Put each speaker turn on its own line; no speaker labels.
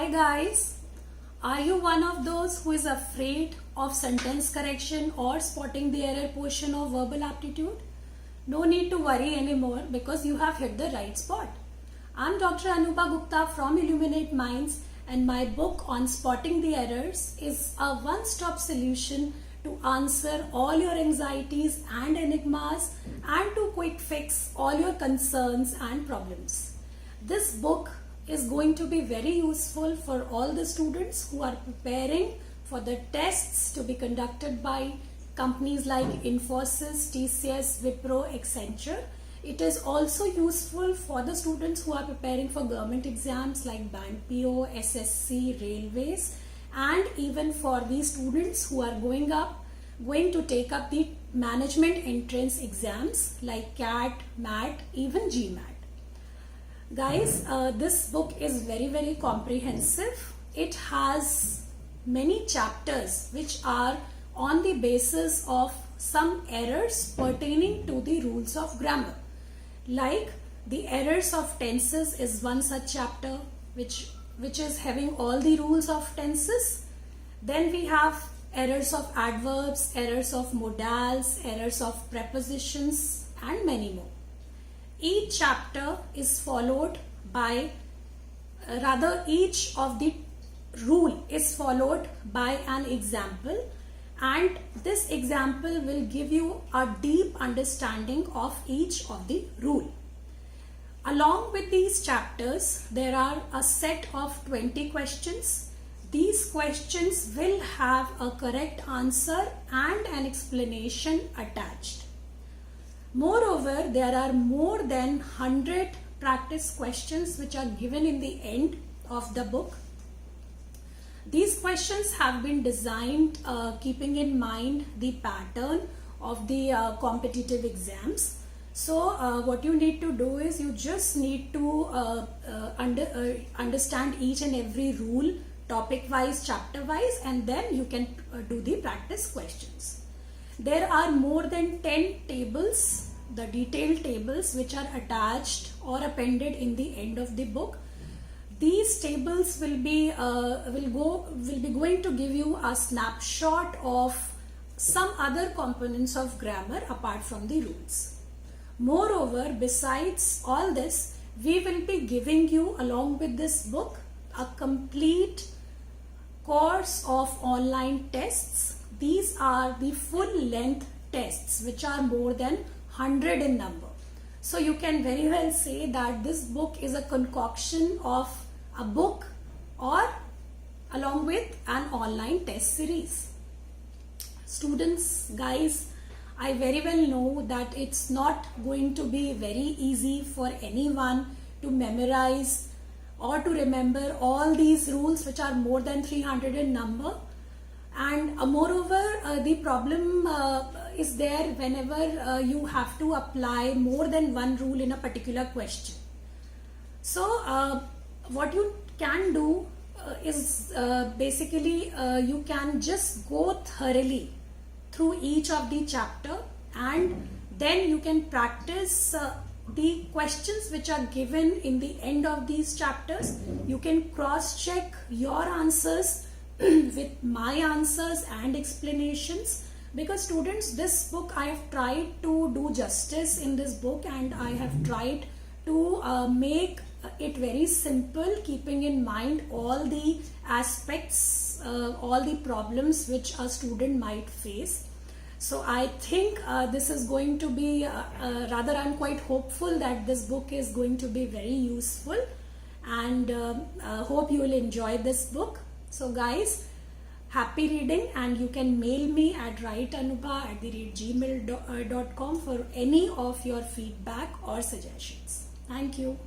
Hi guys, are you one of those who is afraid of sentence correction or spotting the error portion of verbal aptitude? No need to worry anymore because you have hit the right spot. I'm Dr. Anupa Gupta from Illuminate Minds, and my book on spotting the errors is a one-stop solution to answer all your anxieties and enigmas and to quick fix all your concerns and problems. This book is going to be very useful for all the students who are preparing for the tests to be conducted by companies like Infosys, TCS, Wipro, Accenture. It is also useful for the students who are preparing for government exams like Bank PO, SSC, Railways, and even for the students who are going to take up the management entrance exams like CAT, MAT, even GMAT. Guys, this book is very comprehensive. It has many chapters which are on the basis of some errors pertaining to the rules of grammar. Like the errors of tenses is one such chapter which is having all the rules of tenses. Then we have errors of adverbs, errors of modals, errors of prepositions, and many more. Each chapter is followed by, each of the rule is followed by an example, and this example will give you a deep understanding of each of the rule. Along with these chapters, there are a set of 20 questions. These questions will have a correct answer and an explanation attached. Moreover, there are more than 100 practice questions which are given in the end of the book. These questions have been designed keeping in mind the pattern of the competitive exams. So what you need to do is you just need to understand each and every rule topic wise, chapter wise, and then you can do the practice questions. There are more than 10 tables, the detailed tables which are attached or appended in the end of the book. These tables will be going to give you a snapshot of some other components of grammar apart from the rules. Moreover, besides all this, we will be giving you along with this book a complete course of online tests. These are the full length tests which are more than 100 in number. So you can very well say that this book is a concoction of a book or along with an online test series. Students, guys, I very well know that it's not going to be very easy for anyone to memorize or to remember all these rules which are more than 300 in number. And moreover, the problem is there whenever you have to apply more than one rule in a particular question. So what you can do is basically you can just go thoroughly through each of the chapter, and then you can practice the questions which are given in the end of these chapters. You can cross check your answers with my answers and explanations, because students, this book I have tried to do justice in this book, and I have tried to make it very simple, keeping in mind all the aspects, all the problems which a student might face. So I think this is going to be I'm quite hopeful that this book is going to be very useful, and hope you will enjoy this book. So guys, happy reading, and you can mail me at writeanupa@gmail.com for any of your feedback or suggestions. Thank you.